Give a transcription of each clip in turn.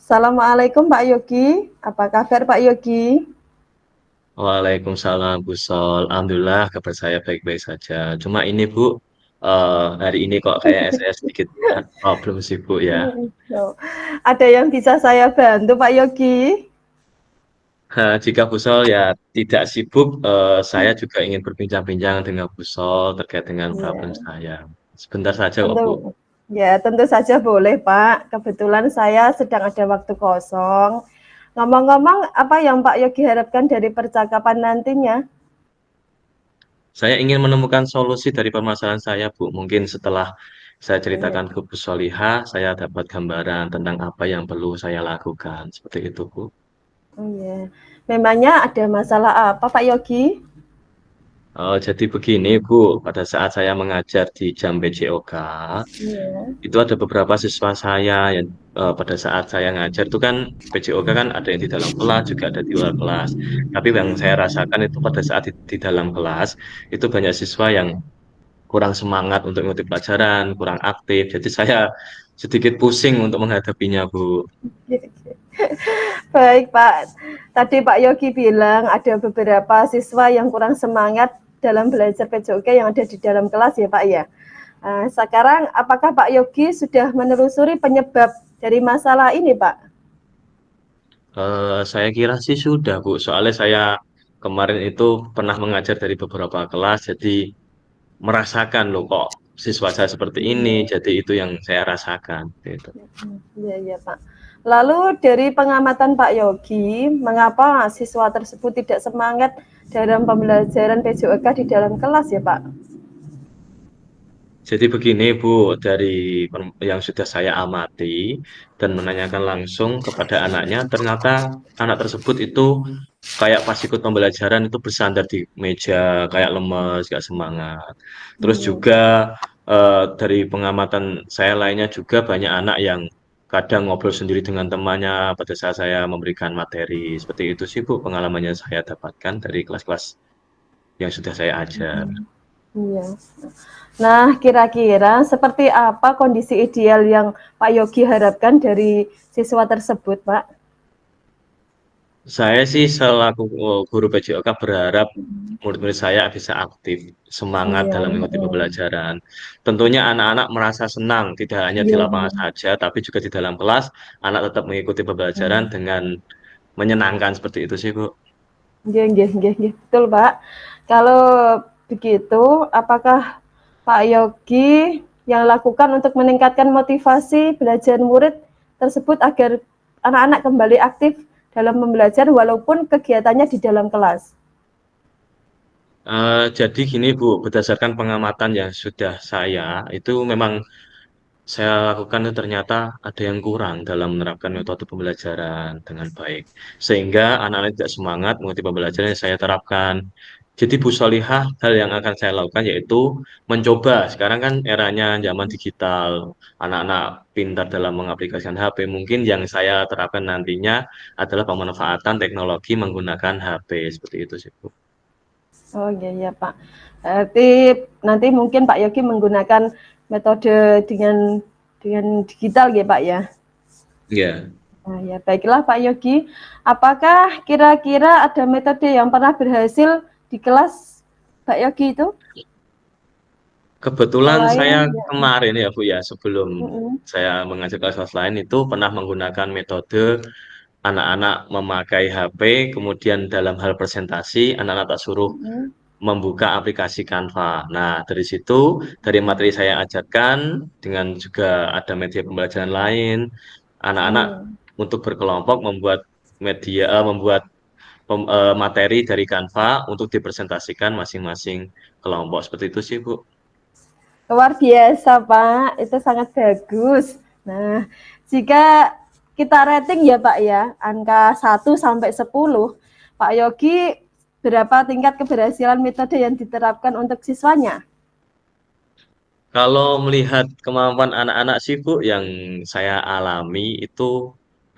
Assalamualaikum Pak Yogi. Apa kabar Pak Yogi? Waalaikumsalam Bu Sol. Alhamdulillah kabar saya baik-baik saja. Cuma ini Bu, hari ini kok kayak saya sedikit problem sih Bu ya. Oh, ada yang bisa saya bantu Pak Yogi? Jika Bu Sol ya tidak sibuk, saya juga ingin berbincang-bincang dengan Bu Sol terkait dengan problem Ya, saya. Sebentar saja kok Bu. tentu. Ya, tentu saja boleh Pak. Kebetulan saya sedang ada waktu kosong. Ngomong-ngomong, apa yang Pak Yogi harapkan dari percakapan nantinya? Saya ingin menemukan solusi dari permasalahan saya Bu. Mungkin setelah saya Ya. ceritakan ke Bu Solihah, saya dapat gambaran tentang apa yang perlu saya lakukan. Seperti itu Bu. Oh, ya. Memangnya ada masalah apa Pak Yogi? Oh, jadi begini, Bu. Pada saat saya mengajar di jam PJOK, Ya. itu ada beberapa siswa saya yang pada saat saya ngajar itu kan PJOK kan ada yang di dalam kelas juga ada di luar kelas. Tapi yang saya rasakan itu pada saat di dalam kelas itu banyak siswa yang kurang semangat untuk mengikuti pelajaran, kurang aktif. Jadi saya sedikit pusing untuk menghadapinya, Bu. Baik Pak, tadi Pak Yogi bilang ada beberapa siswa yang kurang semangat dalam belajar PJOK yang ada di dalam kelas ya Pak ya. Sekarang apakah Pak Yogi sudah menelusuri penyebab dari masalah ini Pak? Saya kira sih sudah, Bu. Soalnya saya kemarin itu pernah mengajar dari beberapa kelas, jadi merasakan loh kok siswa saya seperti ini, Iya, jadi itu yang saya rasakan gitu. iya, iya Pak. Lalu dari pengamatan Pak Yogi, mengapa siswa tersebut tidak semangat dalam pembelajaran PJOK di dalam kelas ya Pak? Jadi begini Bu, dari yang sudah saya amati dan menanyakan langsung kepada anaknya, ternyata anak tersebut itu kayak pas ikut pembelajaran itu bersandar di meja, kayak lemes, gak semangat. Terus Iya. juga dari pengamatan saya lainnya juga banyak anak yang kadang ngobrol sendiri dengan temannya pada saat saya memberikan materi. Seperti itu sih Bu, pengalamannya saya dapatkan dari kelas-kelas yang sudah saya ajar. Iya. Nah, kira-kira seperti apa kondisi ideal yang Pak Yogi harapkan dari siswa tersebut, Pak? Saya sih selaku guru PJOK berharap murid-murid saya bisa aktif, semangat Iya, dalam mengikuti pembelajaran. Tentunya anak-anak merasa senang, tidak hanya di iya, lapangan saja, tapi juga di dalam kelas, anak tetap mengikuti pembelajaran dengan menyenangkan seperti itu sih, Bu. iya, iya, iya, iya, betul, Pak. Kalau begitu, apakah Pak Yogi yang lakukan untuk meningkatkan motivasi belajar murid tersebut agar anak-anak kembali aktif dalam membelajar walaupun kegiatannya di dalam kelas? Jadi gini, Bu, berdasarkan pengamatan yang sudah saya, itu memang saya lakukan itu ternyata ada yang kurang dalam menerapkan metode pembelajaran dengan baik. Sehingga anak-anak tidak semangat mengikuti pembelajaran yang saya terapkan. Jadi Bu Solihah, hal yang akan saya lakukan yaitu mencoba. Sekarang kan eranya zaman digital, anak-anak pintar dalam mengaplikasikan HP. Mungkin yang saya terapkan nantinya adalah pemanfaatan teknologi menggunakan HP. Seperti itu sih, Bu. Oh iya iya Pak. Berarti nanti mungkin Pak Yogi menggunakan metode dengan digital ya Pak ya. Ya. Nah, ya baiklah Pak Yogi. Apakah kira-kira ada metode yang pernah berhasil di kelas Pak Yogi itu Kebetulan saya selain ya, kemarin ya Bu ya, sebelum mm, saya mengajar kelas lain itu pernah menggunakan metode anak-anak memakai HP, kemudian dalam hal presentasi, anak-anak tak suruh mm, membuka aplikasi Canva. Nah, dari situ, dari materi saya ajarkan, dengan juga ada media pembelajaran lain, anak-anak iya. untuk berkelompok membuat membuat materi dari Canva untuk dipresentasikan masing-masing kelompok. Seperti itu sih, Bu. Luar biasa Pak, itu sangat bagus. Nah, jika kita rating ya Pak ya, angka 1 sampai 10, Pak Yogi berapa tingkat keberhasilan metode yang diterapkan untuk siswanya? Kalau melihat kemampuan anak-anak sih Bu, yang saya alami itu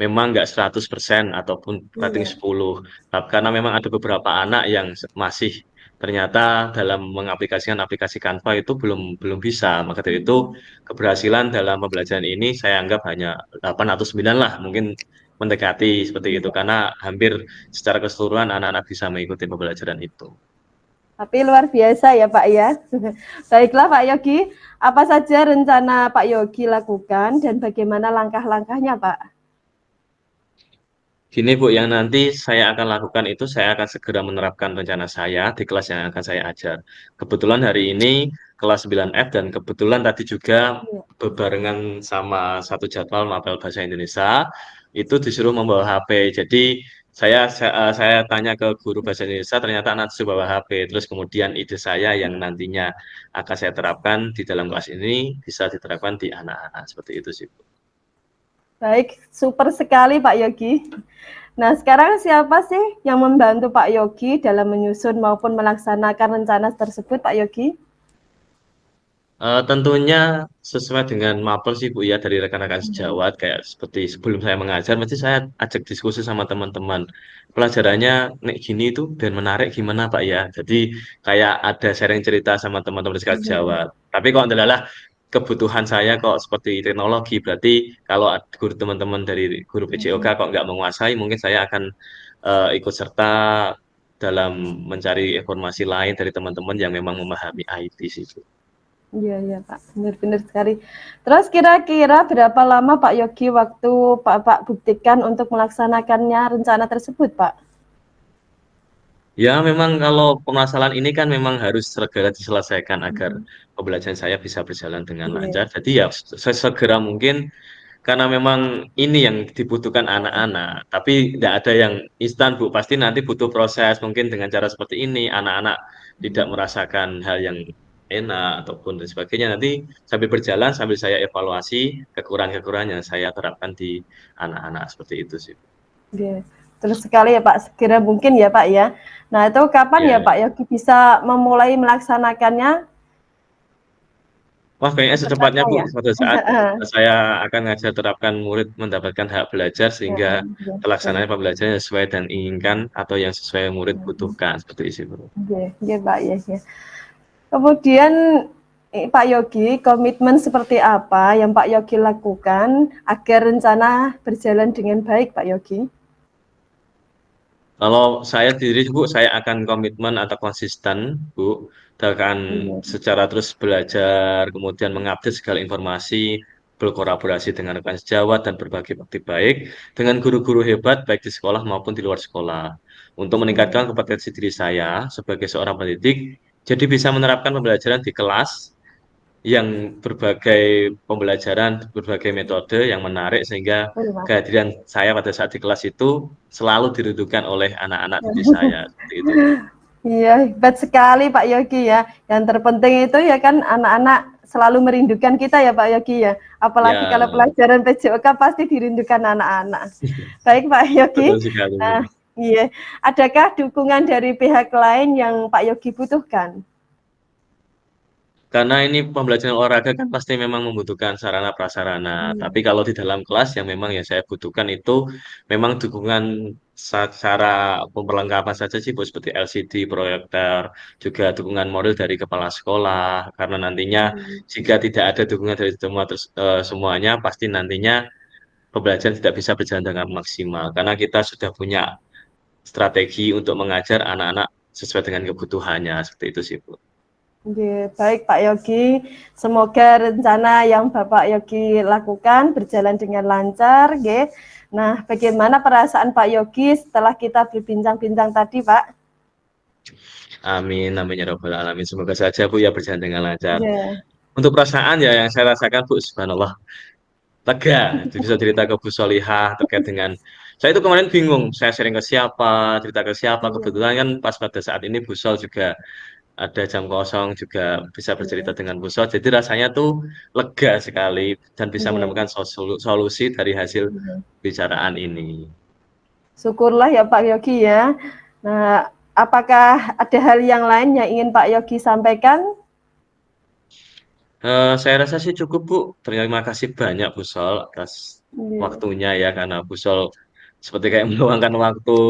memang nggak 100% ataupun rating Iya. 10. Karena memang ada beberapa anak yang masih ternyata dalam mengaplikasikan aplikasi Canva itu belum belum bisa. Maka dari itu keberhasilan dalam pembelajaran ini saya anggap hanya 8 atau 9 lah, mungkin mendekati seperti itu Iya. karena hampir secara keseluruhan anak-anak bisa mengikuti pembelajaran itu. Tapi luar biasa ya Pak ya. Baiklah Pak Yogi, apa saja rencana Pak Yogi lakukan dan bagaimana langkah-langkahnya Pak? Gini Bu, yang nanti saya akan lakukan itu saya akan segera menerapkan rencana saya di kelas yang akan saya ajar. Kebetulan hari ini kelas 9F dan kebetulan tadi juga Iya. bebarengan sama satu jadwal mapel bahasa Indonesia itu disuruh membawa HP. Jadi saya tanya ke guru bahasa Indonesia ternyata anak disuruh bawa HP. Terus kemudian ide saya yang nantinya akan saya terapkan di dalam kelas ini bisa diterapkan di anak-anak seperti itu sih Bu. Baik, super sekali Pak Yogi. Nah, sekarang siapa sih yang membantu Pak Yogi dalam menyusun maupun melaksanakan rencana tersebut Pak Yogi? Tentunya sesuai dengan mapel sih Bu ya dari rekan-rekan sejawat kayak seperti sebelum saya mengajar mesti saya ajak diskusi sama teman-teman pelajarannya nek gini itu dan menarik gimana Pak ya jadi kayak ada sharing cerita sama teman-teman sekolah sejawat tapi kok adalah kebutuhan saya kok seperti teknologi berarti kalau guru teman-teman dari guru PJOK kok nggak menguasai mungkin saya akan ikut serta dalam mencari informasi lain dari teman-teman yang memang memahami IT sih Bu. Iya, iya Pak, benar-benar sekali. Terus kira-kira berapa lama Pak Yogi waktu Pak buktikan untuk melaksanakannya rencana tersebut Pak? Ya, memang kalau permasalahan ini kan memang harus segera diselesaikan agar pembelajaran saya bisa berjalan dengan Iya. lancar. Jadi ya sesegera mungkin karena memang ini yang dibutuhkan anak-anak. Tapi tidak ada yang instan, Bu. Pasti nanti butuh proses. Mungkin dengan cara seperti ini, anak-anak tidak merasakan hal yang enak ataupun dan sebagainya. Nanti sambil berjalan, sambil saya evaluasi kekurangan-kekurangan yang saya terapkan di anak-anak seperti itu sih. Iya. Terus sekali ya Pak, segera mungkin ya Pak ya. Nah itu kapan ya Ya. Pak Yogi bisa memulai melaksanakannya Wah, kayaknya secepatnya tepatnya Bu, ya? pada saat saya akan ngajar terapkan murid mendapatkan hak belajar sehingga Iya, pelaksanaan betul. pembelajaran yang sesuai dan inginkan atau yang sesuai yang murid butuhkan seperti itu Bu. Iya, iya Pak ya. Ya. Kemudian Pak Yogi, komitmen seperti apa yang Pak Yogi lakukan agar rencana berjalan dengan baik Pak Yogi? Kalau saya sendiri Bu, saya akan komitmen atau konsisten Bu, akan Iya, secara terus belajar, kemudian mengupdate segala informasi, berkolaborasi dengan rekan sejawat dan berbagi bakti baik dengan guru-guru hebat baik di sekolah maupun di luar sekolah untuk meningkatkan kompetensi diri saya sebagai seorang pendidik, jadi bisa menerapkan pembelajaran di kelas yang berbagai pembelajaran, berbagai metode yang menarik sehingga betul Pak. kehadiran saya pada saat di kelas itu selalu dirindukan oleh anak-anak didik saya seperti itu. Iya, hebat sekali Pak Yogi ya. Yang terpenting itu ya kan anak-anak selalu merindukan kita ya Pak Yogi ya. Apalagi Ya, kalau pelajaran PJOK pasti dirindukan anak-anak. Baik Pak betul Yogi. sekali. Nah, iya. Adakah dukungan dari pihak lain yang Pak Yogi butuhkan? Karena ini pembelajaran olahraga kan pasti memang membutuhkan sarana prasarana. Tapi kalau di dalam kelas yang memang yang saya butuhkan itu memang dukungan secara perlengkapan saja sih, Bu, seperti LCD, proyektor, juga dukungan moral dari kepala sekolah. Karena nantinya jika tidak ada dukungan dari semuanya, pasti nantinya pembelajaran tidak bisa berjalan dengan maksimal. Karena kita sudah punya strategi untuk mengajar anak-anak sesuai dengan kebutuhannya. Seperti itu sih, Bu. Oke, baik Pak Yogi, semoga rencana yang Bapak Yogi lakukan berjalan dengan lancar. Oke. Nah, bagaimana perasaan Pak Yogi setelah kita berbincang-bincang tadi, Pak? Amin, amin ya robbal alamin. Semoga saja Bu ya berjalan dengan lancar. Ya, Untuk perasaan ya yang saya rasakan Bu, subhanallah, lega. Bisa cerita ke Bu Solihah terkait dengan saya itu kemarin bingung, saya sharing ke siapa, cerita ke siapa. iya, Kebetulan kan pas pada saat ini Bu Sol juga ada jam kosong juga bisa bercerita iya, dengan Bu Sol. Jadi rasanya tuh lega sekali dan bisa iya, menemukan solusi dari hasil iya. bicaraan ini. Syukurlah ya Pak Yogi ya. Nah, apakah ada hal yang lain yang ingin Pak Yogi sampaikan? Saya rasa sih cukup Bu. Terima kasih banyak Bu Sol atas Iya, waktunya ya karena Bu Sol seperti kayak meluangkan waktu,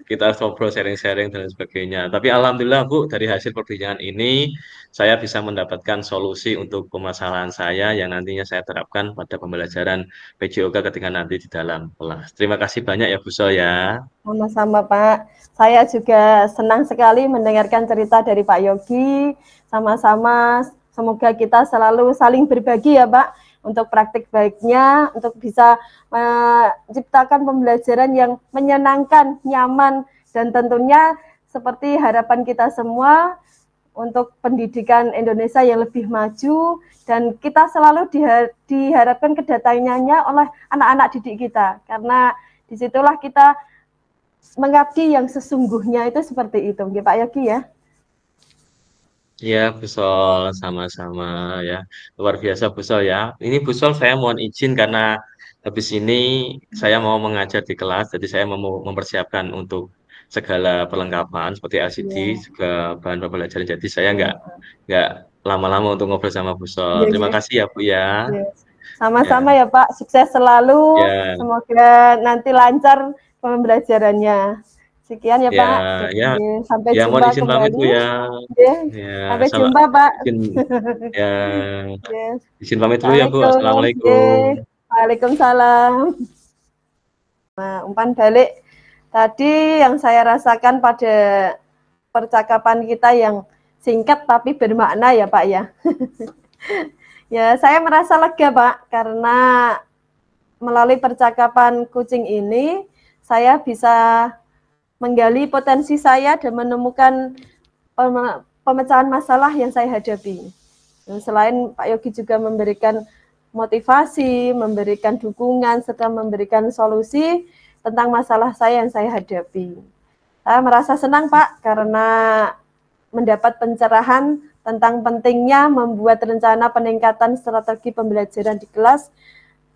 kita ngobrol sharing-sharing dan sebagainya. Tapi alhamdulillah Bu, dari hasil perbincangan ini saya bisa mendapatkan solusi untuk permasalahan saya yang nantinya saya terapkan pada pembelajaran PJOK ketika nanti di dalam kelas. Terima kasih banyak ya Bu Sol ya. Sama-sama Pak. Saya juga senang sekali mendengarkan cerita dari Pak Yogi. Sama-sama semoga kita selalu saling berbagi ya Pak untuk praktik baiknya, untuk bisa menciptakan pembelajaran yang menyenangkan, nyaman, dan tentunya seperti harapan kita semua untuk pendidikan Indonesia yang lebih maju dan kita selalu diharapkan kedatangannya oleh anak-anak didik kita karena disitulah kita mengabdi yang sesungguhnya itu seperti itu, Pak Yogi ya. Ya, Bu Sol, sama-sama ya. Luar biasa Bu Sol ya. Ini Bu Sol saya mohon izin karena habis ini saya mau mengajar di kelas, jadi saya mau mempersiapkan untuk segala perlengkapan seperti LCD, Iya, juga bahan pembelajaran. Jadi saya iya, nggak lama-lama untuk ngobrol sama Bu Sol. iya, Terima iya. kasih ya Bu ya. Iya. Ya, Sama-sama ya Pak, sukses selalu. ya, Semoga nanti lancar pembelajarannya. Sekian ya ya, Pak. ya, Sampai ya. Mohon jumpa izin pamit Bu kembali. ya. Ya, Ya, sampai sama jumpa Pak. izin ya, Ya. izin pamit dulu ya Bu. Assalamualaikum. Assalamualaikum. Waalaikumsalam. Nah, umpan balik tadi yang saya rasakan pada percakapan kita yang singkat tapi bermakna ya Pak ya. Ya, saya merasa lega Pak karena melalui percakapan kucing ini saya bisa menggali potensi saya dan menemukan pemecahan masalah yang saya hadapi. Selain Pak Yogi juga memberikan motivasi, memberikan dukungan, serta memberikan solusi tentang masalah saya yang saya hadapi. Saya merasa senang Pak karena mendapat pencerahan tentang pentingnya membuat rencana peningkatan strategi pembelajaran di kelas,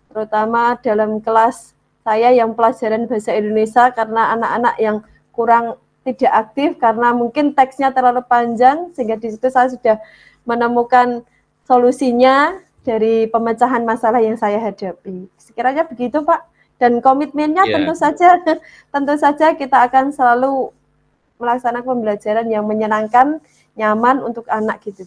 terutama dalam kelas saya yang pelajaran bahasa Indonesia karena anak-anak yang kurang tidak aktif karena mungkin teksnya terlalu panjang sehingga di situ saya sudah menemukan solusinya dari pemecahan masalah yang saya hadapi. Sekiranya begitu Pak. Dan komitmennya Ya. tentu saja kita akan selalu melaksanakan pembelajaran yang menyenangkan, nyaman untuk anak gitu.